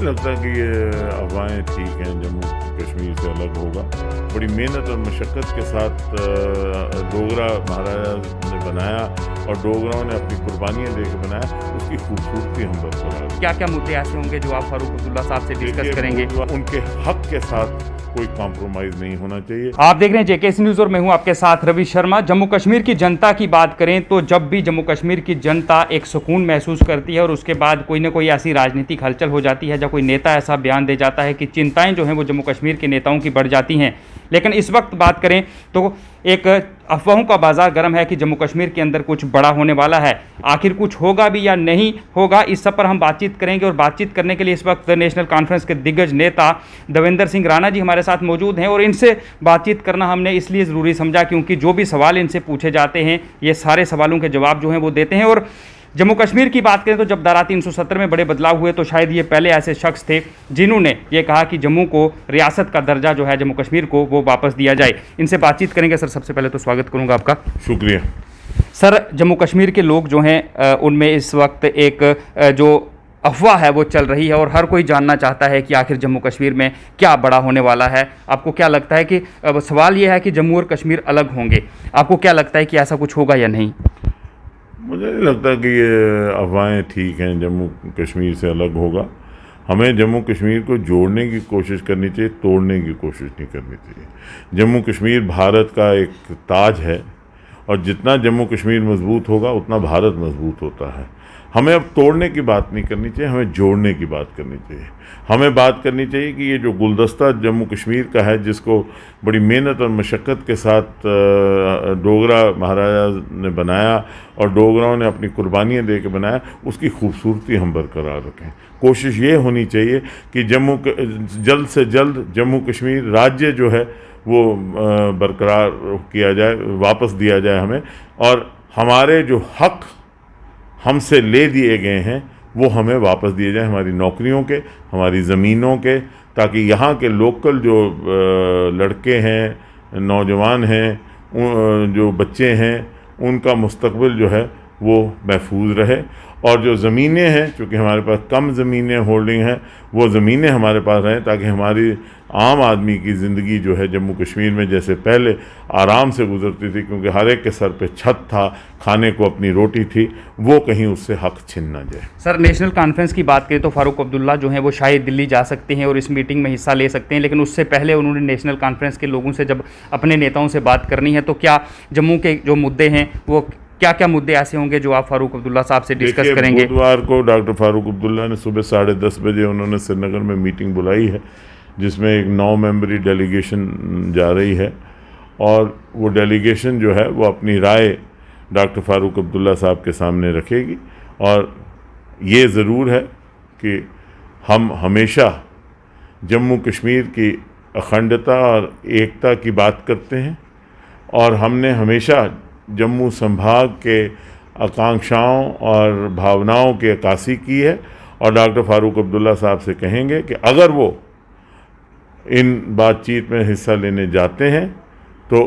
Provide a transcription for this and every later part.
लगता कि ये अफवाहें ठीक हैं, जम्मू कश्मीर से अलग होगा। बड़ी मेहनत और मशक्क़त के साथ डोगरा महाराजा ने बनाया और डोगराओं ने अपनी कुर्बानियाँ दे के बनाया, उसकी खूबसूरती हम बरकरार। क्या क्या मुद्दे ऐसे होंगे जो आप फारूक अब्दुल्ला साहब से डिस्कस करेंगे? उनके हक के साथ कोई कॉम्प्रोमाइज़ नहीं होना चाहिए। आप देख रहे हैं जेकेसी न्यूज़ और मैं हूं आपके साथ रवि शर्मा। जम्मू कश्मीर की जनता की बात करें तो जब भी जम्मू कश्मीर की जनता एक सुकून महसूस करती है और उसके बाद कोई ना कोई ऐसी राजनीतिक हलचल हो जाती है, जब कोई नेता ऐसा बयान दे जाता है कि चिंताएं जो हैं वो जम्मू कश्मीर के नेताओं की बढ़ जाती हैं। लेकिन इस वक्त बात करें तो एक अफवाहों का बाजार गर्म है कि जम्मू कश्मीर के अंदर कुछ बड़ा होने वाला है। आखिर कुछ होगा भी या नहीं होगा, इस सब पर हम बातचीत करेंगे। और बातचीत करने के लिए इस वक्त नेशनल कॉन्फ्रेंस के दिग्गज नेता देवेंद्र सिंह राणा जी हमारे साथ मौजूद हैं और इनसे बातचीत करना हमने इसलिए ज़रूरी समझा क्योंकि जो भी सवाल इनसे पूछे जाते हैं ये सारे सवालों के जवाब जो हैं वो देते हैं। और जम्मू कश्मीर की बात करें तो जब धारा 370 में बड़े बदलाव हुए तो शायद ये पहले ऐसे शख्स थे जिन्होंने ये कहा कि जम्मू को रियासत का दर्जा जो है जम्मू कश्मीर को वो वापस दिया जाए। इनसे बातचीत करेंगे। सर, सबसे पहले तो स्वागत करूंगा आपका। शुक्रिया। सर, जम्मू कश्मीर के लोग जो हैं उनमें इस वक्त एक जो अफवाह है वो चल रही है और हर कोई जानना चाहता है कि आखिर जम्मू कश्मीर में क्या बड़ा होने वाला है। आपको क्या लगता है कि सवाल ये है कि जम्मू और कश्मीर अलग होंगे, आपको क्या लगता है कि ऐसा कुछ होगा या नहीं? मुझे नहीं लगता कि ये अफवाहें ठीक हैं, जम्मू कश्मीर से अलग होगा। हमें जम्मू कश्मीर को जोड़ने की कोशिश करनी चाहिए, तोड़ने की कोशिश नहीं करनी चाहिए। जम्मू कश्मीर भारत का एक ताज है और जितना जम्मू कश्मीर मजबूत होगा उतना भारत मजबूत होता है। हमें अब तोड़ने की बात नहीं करनी चाहिए, हमें जोड़ने की बात करनी चाहिए। हमें बात करनी चाहिए कि ये जो गुलदस्ता जम्मू कश्मीर का है, जिसको बड़ी मेहनत और मशक्क़त के साथ डोगरा महाराजा ने बनाया और डोगराओं ने अपनी कुर्बानियाँ दे के बनाया, उसकी खूबसूरती हम बरकरार रखें। कोशिश ये होनी चाहिए कि जल्द से जल्द जम्मू कश्मीर राज्य जो है वो बरकरार किया जाए, वापस दिया जाए हमें, और हमारे जो हक़ हमसे ले दिए गए हैं वो हमें वापस दिए जाए, हमारी नौकरियों के, हमारी ज़मीनों के, ताकि यहाँ के लोकल जो लड़के हैं, नौजवान हैं, जो बच्चे हैं, उनका मुस्तकबिल जो है वो महफूज रहे। और जो ज़मीनें हैं, चूँकि हमारे पास कम ज़मीनें होल्डिंग हैं, वो ज़मीनें हमारे पास रहें ताकि हमारी आम आदमी की ज़िंदगी जो है जम्मू कश्मीर में जैसे पहले आराम से गुजरती थी, क्योंकि हर एक के सर पे छत था, खाने को अपनी रोटी थी, वो कहीं उससे हक़ छिन ना जाए। सर, नेशनल कॉन्फ्रेंस की बात करें तो फारूक अब्दुल्ला जो हैं वो शायद दिल्ली जा सकते हैं और इस मीटिंग में हिस्सा ले सकते हैं, लेकिन उससे पहले उन्होंने नेशनल कॉन्फ्रेंस के लोगों से जब अपने नेताओं से बात करनी है तो क्या जम्मू के जो मुद्दे हैं वो क्या क्या मुद्दे ऐसे होंगे जो आप फारूक अब्दुल्ला साहब से डिस्कस करेंगे? बुधवार को डॉक्टर फारूक अब्दुल्ला ने सुबह 10:30 बजे उन्होंने श्रीनगर में मीटिंग बुलाई है, जिसमें एक 9 मेंबरी डेलीगेशन जा रही है और वो डेलीगेशन जो है वो अपनी राय डॉक्टर फारूक अब्दुल्ला साहब के सामने रखेगी। और ये ज़रूर है कि हम हमेशा जम्मू कश्मीर की अखंडता और एकता की बात करते हैं और हमने हमेशा जम्मू संभाग के आकांक्षाओं और भावनाओं की अक्कासी की है। और डॉक्टर फारूक अब्दुल्ला साहब से कहेंगे कि अगर वो इन बातचीत में हिस्सा लेने जाते हैं तो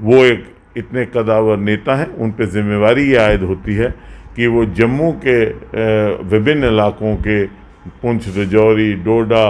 वो एक इतने कदावर नेता हैं, उन पे ज़िम्मेवारी ये आयद होती है कि वो जम्मू के विभिन्न इलाकों के पुंछ, राजौरी, डोडा,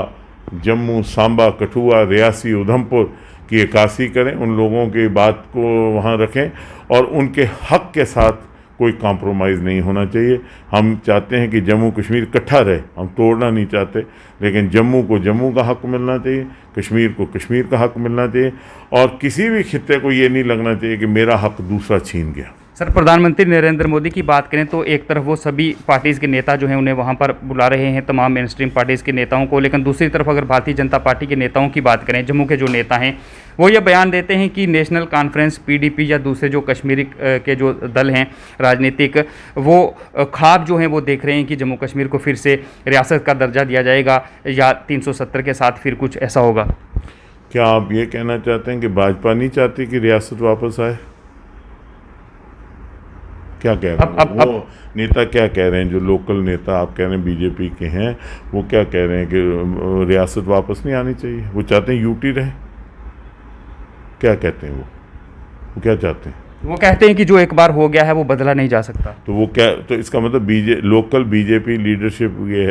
जम्मू, सांबा, कठुआ, रियासी, उधमपुर की अक्कासी करें, उन लोगों की बात को वहाँ रखें और उनके हक़ के साथ कोई कॉम्प्रोमाइज़ नहीं होना चाहिए। हम चाहते हैं कि जम्मू कश्मीर इकट्ठा रहे, हम तोड़ना नहीं चाहते, लेकिन जम्मू को जम्मू का हक़ मिलना चाहिए, कश्मीर को कश्मीर का हक़ मिलना चाहिए और किसी भी खित्ते को ये नहीं लगना चाहिए कि मेरा हक़ दूसरा छीन गया। सर, प्रधानमंत्री नरेंद्र मोदी की बात करें तो एक तरफ वो सभी पार्टीज़ के नेता जो हैं उन्हें वहाँ पर बुला रहे हैं, तमाम मेन स्ट्रीम पार्टीज़ के नेताओं को, लेकिन दूसरी तरफ अगर भारतीय जनता पार्टी के नेताओं की बात करें, जम्मू के जो नेता हैं वो ये बयान देते हैं कि नेशनल कॉन्फ्रेंस, पीडीपी या दूसरे जो कश्मीरी के जो दल हैं राजनीतिक, वो ख्वाब जो हैं वो देख रहे हैं कि जम्मू कश्मीर को फिर से रियासत का दर्जा दिया जाएगा या 370 के साथ फिर कुछ ऐसा होगा। क्या आप ये कहना चाहते हैं कि भाजपा नहीं चाहती कि रियासत वापस आए? क्या कह रहे हैं वो नेता, क्या कह रहे हैं जो लोकल नेता आप कह रहे हैं बीजेपी के हैं, वो क्या कह रहे हैं कि रियासत वापस नहीं आनी चाहिए, वो चाहते हैं यूटी रहे? क्या कहते हैं वो क्या चाहते हैं? वो कहते हैं कि जो एक बार हो गया है वो बदला नहीं जा सकता। तो वो क्या, तो इसका मतलब लोकल बीजेपी लीडरशिप ये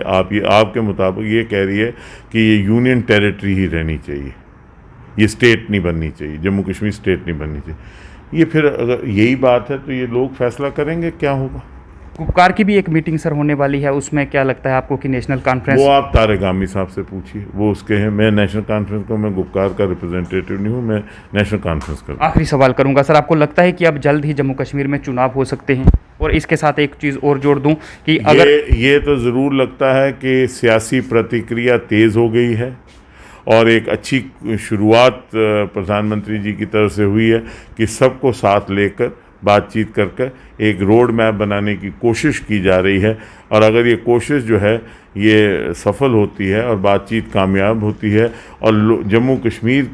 आपके मुताबिक ये कह रही है कि ये यूनियन टेरिटरी ही रहनी चाहिए, ये स्टेट नहीं बननी चाहिए, जम्मू कश्मीर स्टेट नहीं बननी चाहिए। ये फिर अगर यही बात है तो ये लोग फैसला करेंगे क्या होगा। गुपकार की भी एक मीटिंग सर होने वाली है, उसमें क्या लगता है आपको कि नेशनल कॉन्फ्रेंस? वो आप तारिक गामी साहब से पूछिए, वो उसके हैं। मैं नेशनल कॉन्फ्रेंस को, मैं गुपकार का रिप्रेजेंटेटिव नहीं हूँ, मैं नेशनल कॉन्फ्रेंस का। आखिरी सवाल करूंगा सर, आपको लगता है कि अब जल्द ही जम्मू कश्मीर में चुनाव हो सकते हैं? और इसके साथ एक चीज़ और जोड़ दूं कि अगर ये तो ज़रूर लगता है कि सियासी प्रतिक्रिया तेज़ हो गई है और एक अच्छी शुरुआत प्रधानमंत्री जी की तरफ से हुई है कि सबको साथ लेकर बातचीत कर एक रोड मैप बनाने की कोशिश की जा रही है। और अगर ये कोशिश जो है ये सफल होती है और बातचीत कामयाब होती है और जम्मू कश्मीर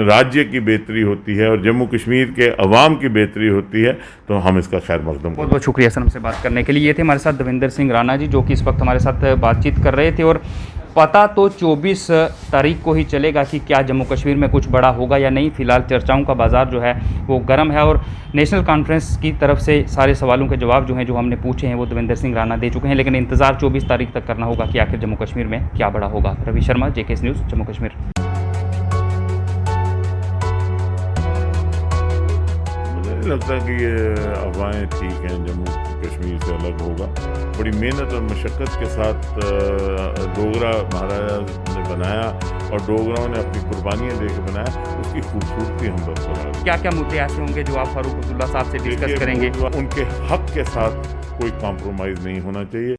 राज्य की बेहतरी होती है और जम्मू कश्मीर के अवाम की बेहतरी होती है तो हम इसका खैर मकदम। बहुत बहुत शुक्रिया सर हमसे बात करने के लिए। ये थे हमारे साथ देवेंद्र सिंह राणा जी, जो कि इस वक्त हमारे साथ बातचीत कर रहे थे। और पता तो 24 तारीख को ही चलेगा कि क्या जम्मू कश्मीर में कुछ बड़ा होगा या नहीं। फिलहाल चर्चाओं का बाज़ार जो है वो गर्म है और नेशनल कॉन्फ्रेंस की तरफ से सारे सवालों के जवाब जो हैं जो हमने पूछे हैं वो देवेंद्र सिंह राणा दे चुके हैं। लेकिन इंतज़ार 24 तारीख तक करना होगा कि आखिर जम्मू कश्मीर में क्या बड़ा होगा। Ravi Sharma, JKS news, Jammu Kashmir. लगता है कि ये अफवाहें ठीक हैं, जम्मू कश्मीर से अलग होगा। बड़ी मेहनत और मशक्क़त के साथ डोगरा महाराजा ने बनाया और डोगराओं ने अपनी कुर्बानियाँ दे के बनाया, उसकी खूबसूरती हम बरकरार। क्या क्या मुद्दे ऐसे होंगे जो आप फारूक अब्दुल्ला साहब से डिस्कस करेंगे? उनके हक के साथ कोई कॉम्प्रोमाइज़ नहीं होना चाहिए।